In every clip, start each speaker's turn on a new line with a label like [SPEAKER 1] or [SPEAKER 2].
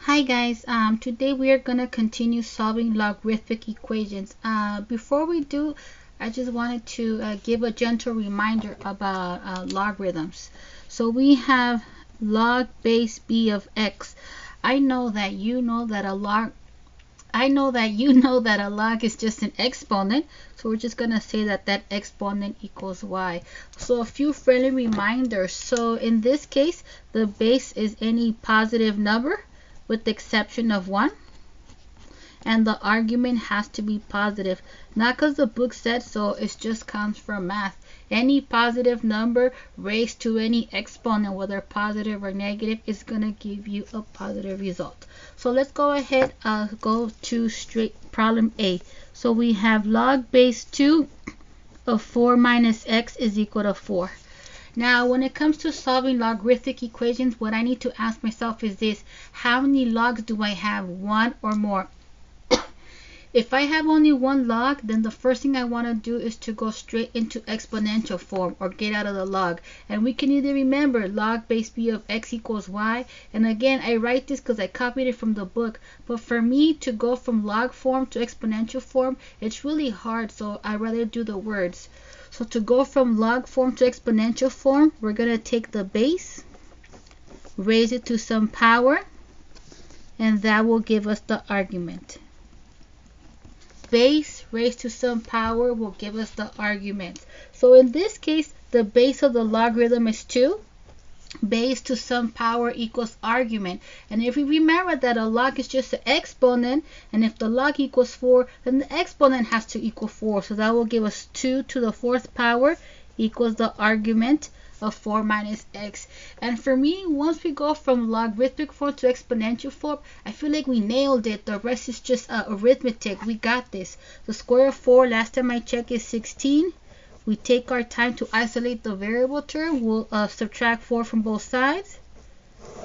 [SPEAKER 1] Hi guys, today we are going to continue solving logarithmic equations. Before we do, I just wanted to give a gentle reminder about logarithms. So we have log base b of x. I know that you know that a log is just an exponent, so we're just going to say that that exponent equals y. So a few friendly reminders. So in this case, the base is any positive number with the exception of 1, and the argument has to be positive, not because the book said so, it just comes from math. Any positive number raised to any exponent, whether positive or negative, is going to give you a positive result. So let's go ahead, go to straight problem A. So we have log base 2 of 4 minus x is equal to 4. Now, when it comes to solving logarithmic equations, what I need to ask myself is this: how many logs do I have? One or more? If I have only one log, then the first thing I want to do is to go straight into exponential form, or get out of the log. And we can either remember log base b of x equals y. And again, I write this because I copied it from the book. But for me to go from log form to exponential form, it's really hard, so I'd rather do the words. So to go from log form to exponential form, we're going to take the base, raise it to some power, and that will give us the argument. Base raised to some power will give us the argument. So in this case, the base of the logarithm is 2. Base to some power equals argument. And if we remember that a log is just an exponent, and if the log equals 4, then the exponent has to equal 4. So that will give us 2 to the 4th power equals the argument of 4 minus x. And for me, once we go from logarithmic form to exponential form, I feel like we nailed it. The rest is just arithmetic. We got this. The square of 4, last time I checked, is 16. We take our time to isolate the variable term. We'll subtract 4 from both sides.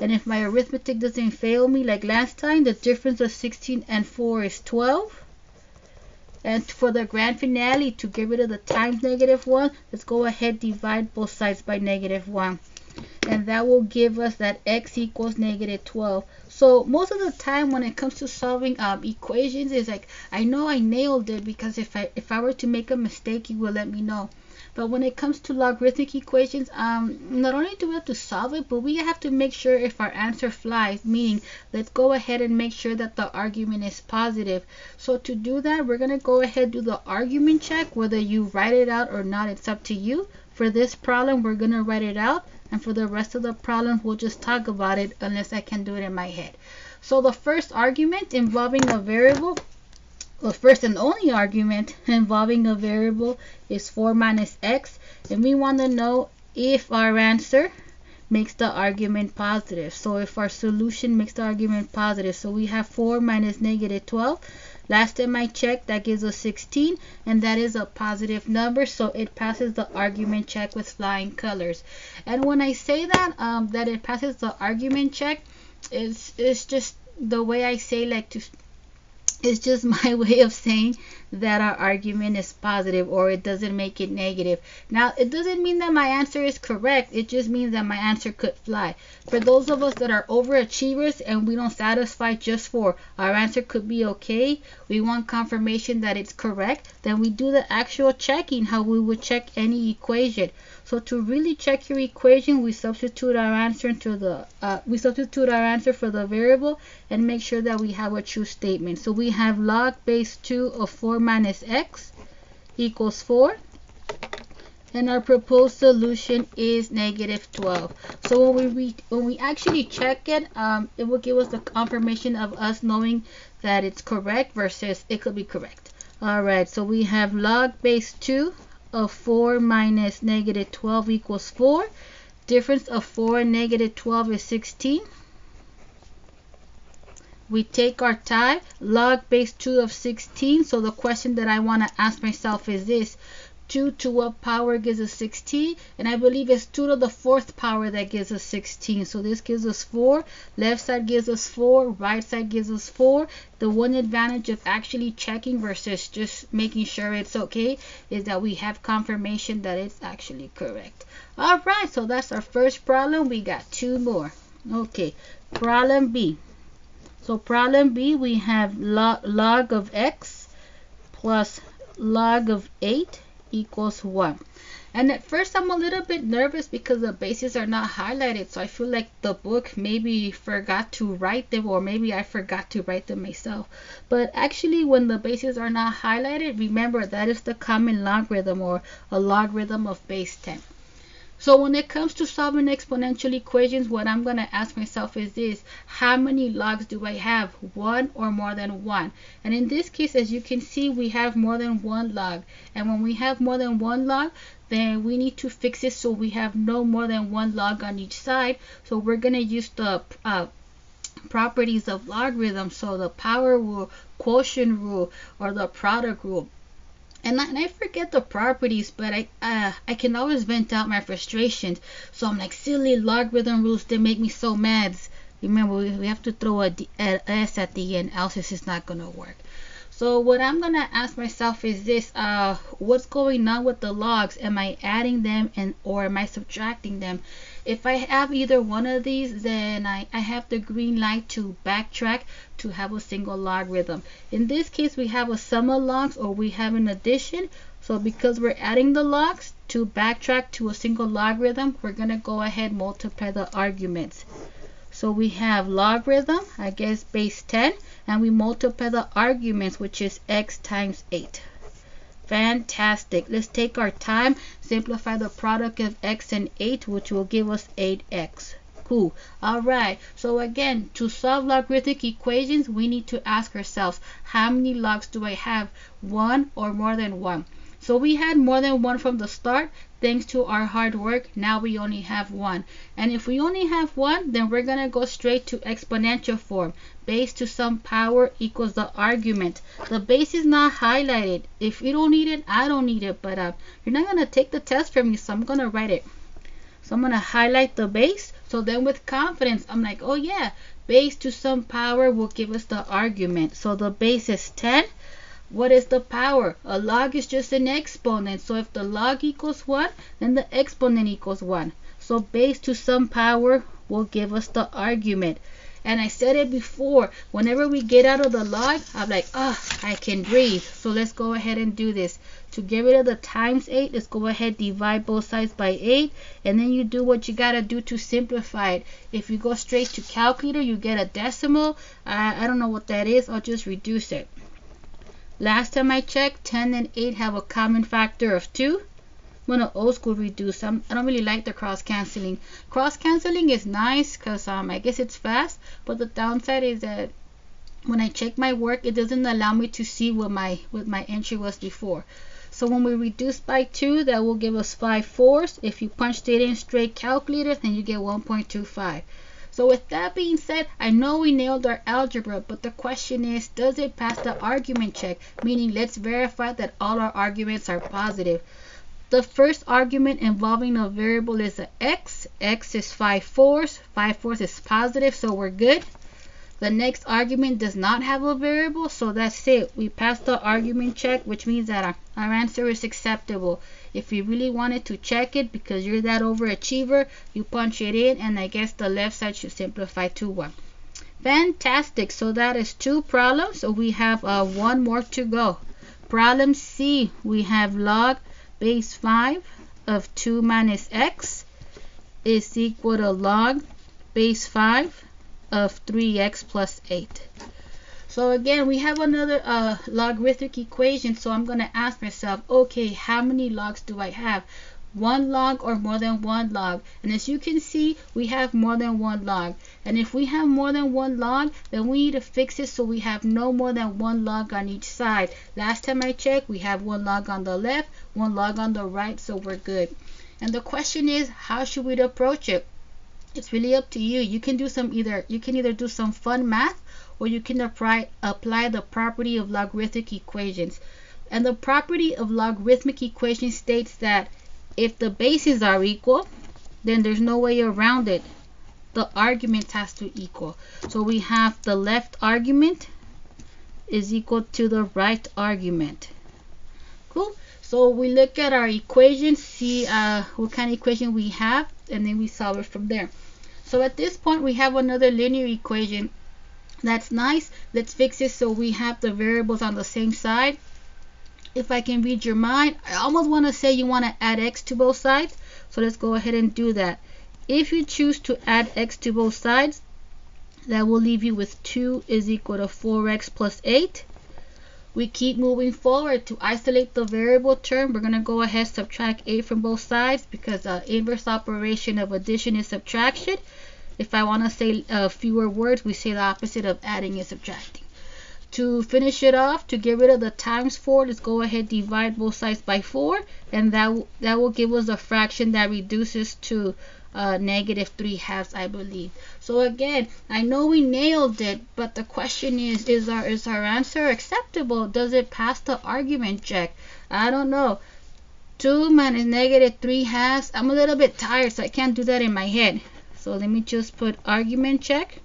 [SPEAKER 1] And if my arithmetic doesn't fail me like last time, the difference of 16 and 4 is 12. And for the grand finale, to get rid of the times -1, let's go ahead, divide both sides by -1. And that will give us that x equals -12. So most of the time when it comes to solving equations, is like, I know I nailed it, because if I were to make a mistake, you will let me know. But when it comes to logarithmic equations, not only do we have to solve it, but we have to make sure if our answer flies, meaning let's go ahead and make sure that the argument is positive. So to do that, we're going to go ahead and do the argument check. Whether you write it out or not, it's up to you. For this problem, we're going to write it out. And for the rest of the problems, we'll just talk about it unless I can do it in my head. So the first argument involving a variable, the first and only argument involving a variable, is 4 minus x. And we want to know if our answer makes the argument positive. So if our solution makes the argument positive. So we have 4 minus -12. Last time I checked, that gives us 16, and that is a positive number, so it passes the argument check with flying colors. And when I say that that it passes the argument check, it's just the way I say, like, it's just my way of saying that our argument is positive, or it doesn't make it negative. Now, it doesn't mean that my answer is correct. It just means that my answer could fly. For those of us that are overachievers and we don't satisfy just for our answer could be okay, we want confirmation that it's correct, then we do the actual checking, how we would check any equation. So to really check your equation, we substitute our answer for the variable and make sure that we have a true statement. So we have log base 2 of 4 minus x equals 4. And our proposed solution is -12. So when we actually check it, it will give us the confirmation of us knowing that it's correct versus it could be correct. Alright, so we have log base 2 of 4 minus -12 equals 4. Difference of 4 and -12 is 16. We take our time, log base 2 of 16. So the question that I want to ask myself is this: 2 to what power gives us 16? And I believe it's 2 to the 4th power that gives us 16. So this gives us 4. Left side gives us 4. Right side gives us 4. The one advantage of actually checking versus just making sure it's okay is that we have confirmation that it's actually correct. Alright, so that's our first problem. We got 2 more. Okay, problem B. So problem B, we have log of x plus log of 8 equals 1. And at first I'm a little bit nervous because the bases are not highlighted, so I feel like the book maybe forgot to write them, or maybe I forgot to write them myself. But actually when the bases are not highlighted, remember that is the common logarithm, or a logarithm of base 10. So when it comes to solving exponential equations, what I'm going to ask myself is this: how many logs do I have? One or more than one? And in this case, as you can see, we have more than one log. And when we have more than one log, then we need to fix it so we have no more than one log on each side. So we're going to use the properties of logarithms, so the power rule, quotient rule, or the product rule. And I forget the properties, but I can always vent out my frustrations. So I'm like, silly logarithm rules, they make me so mad. Remember, we have to throw a s at the end, else this is not going to work. So what I'm going to ask myself is this: what's going on with the logs? Am I adding them or am I subtracting them? If I have either one of these, then I have the green light to backtrack to have a single logarithm. In this case, we have a sum of logs, or we have an addition. So because we're adding the logs, to backtrack to a single logarithm, we're going to go ahead and multiply the arguments. So we have logarithm, I guess base 10, and we multiply the arguments, which is x times 8. Fantastic. Let's take our time, simplify the product of x and 8, which will give us 8x. Cool. Alright, so again, to solve logarithmic equations, we need to ask ourselves, how many logs do I have? One or more than one? So we had more than one from the start. Thanks to our hard work, now we only have one. And if we only have one, then we're going to go straight to exponential form. Base to some power equals the argument. The base is not highlighted. If you don't need it, I don't need it. But you're not going to take the test from me, so I'm going to write it. So I'm going to highlight the base. So then with confidence, I'm like, oh yeah, base to some power will give us the argument. So the base is 10. What is the power? A log is just an exponent. So if the log equals 1, then the exponent equals 1. So base to some power will give us the argument. And I said it before, whenever we get out of the log, I'm like, I can breathe. So let's go ahead and do this. To get rid of the times 8, let's go ahead, divide both sides by 8. And then you do what you got to do to simplify it. If you go straight to calculator, you get a decimal. I don't know what that is. I'll just reduce it. Last time I checked, 10 and 8 have a common factor of 2. I'm going to old school reduce. I don't really like the cross canceling. Cross canceling is nice because I guess it's fast. But the downside is that when I check my work, it doesn't allow me to see what my entry was before. So when we reduce by 2, that will give us 5/4. If you punched it in straight calculator, then you get 1.25. So with that being said, I know we nailed our algebra, but the question is, does it pass the argument check? Meaning, let's verify that all our arguments are positive. The first argument involving a variable is a x. X is 5/4. 5/4 is positive, so we're good. The next argument does not have a variable, so that's it. We passed the argument check, which means that our answer is acceptable. If you really wanted to check it because you're that overachiever, you punch it in, and I guess the left side should simplify to 1. Fantastic. So that is 2 problems. So we have one more to go. Problem C, we have log base 5 of 2 minus x is equal to log base 5 of 3x plus 8. So again, we have another logarithmic equation. So I'm going to ask myself, okay, how many logs do I have? One log or more than one log? And as you can see, we have more than one log. And if we have more than one log, then we need to fix it so we have no more than one log on each side. Last time I checked, we have one log on the left, one log on the right, so we're good. And the question is, how should we approach it? It's really up to you. You can either do some fun math, or you can apply the property of logarithmic equations. And the property of logarithmic equations states that if the bases are equal, then there's no way around it. The argument has to equal. So we have the left argument is equal to the right argument. Cool. So we look at our equation, see what kind of equation we have, and then we solve it from there. So at this point, we have another linear equation. That's nice. Let's fix it so we have the variables on the same side. If I can read your mind, I almost want to say you want to add x to both sides. So let's go ahead and do that. If you choose to add x to both sides, that will leave you with 2 is equal to 4x plus 8. We keep moving forward. To isolate the variable term, we're going to go ahead and subtract 8 from both sides, because the inverse operation of addition is subtraction. If I want to say fewer words, we say the opposite of adding is subtracting. To finish it off, to get rid of the times 4, let's go ahead and divide both sides by 4, and that will give us a fraction that reduces to negative 3/2, I believe. So again, I know we nailed it, but the question is our answer acceptable? Does it pass the argument check? I don't know. 2 minus negative 3/2. I'm a little bit tired, so I can't do that in my head. So let me just put argument check.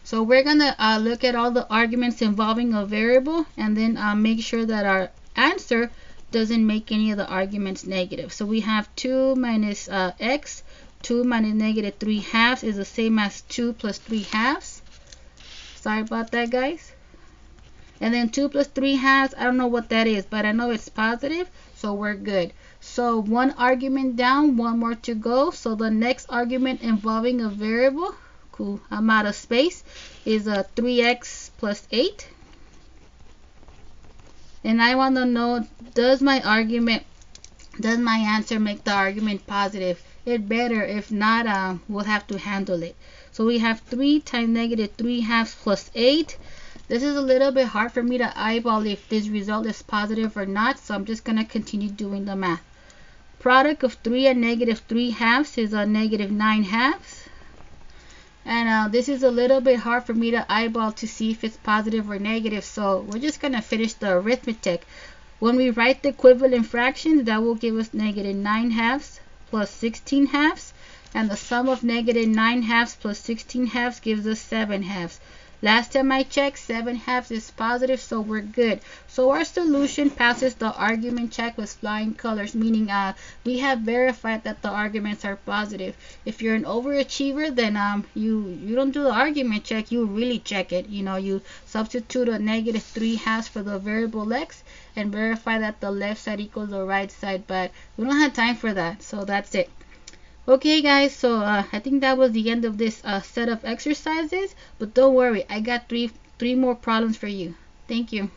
[SPEAKER 1] So we're gonna look at all the arguments involving a variable, and then make sure that our answer doesn't make any of the arguments negative. So we have 2 minus x. 2 minus negative 3/2 is the same as 2 plus 3/2. Sorry about that, guys. And then 2 plus 3/2, I don't know what that is, but I know it's positive, so we're good. So one argument down, one more to go. So the next argument involving a variable, cool, I'm out of space, is 3x plus 8. And I want to know, does my answer make the argument positive? It better. If not, we'll have to handle it. So we have 3 times negative 3/2 plus 8. This is a little bit hard for me to eyeball if this result is positive or not, so I'm just going to continue doing the math. Product of 3 and negative 3/2 is a negative 9/2. And this is a little bit hard for me to eyeball to see if it's positive or negative, so we're just going to finish the arithmetic. When we write the equivalent fractions, that will give us negative 9/2 plus 16/2, and the sum of negative 9/2 plus 16/2 gives us 7/2. Last time I checked, 7/2 is positive, so we're good. So our solution passes the argument check with flying colors, meaning we have verified that the arguments are positive. If you're an overachiever, then you don't do the argument check, you really check it. You know, you substitute a negative 3/2 for the variable x and verify that the left side equals the right side, but we don't have time for that, so that's it. Okay guys, so I think that was the end of this set of exercises, but don't worry, I got three more problems for you. Thank you.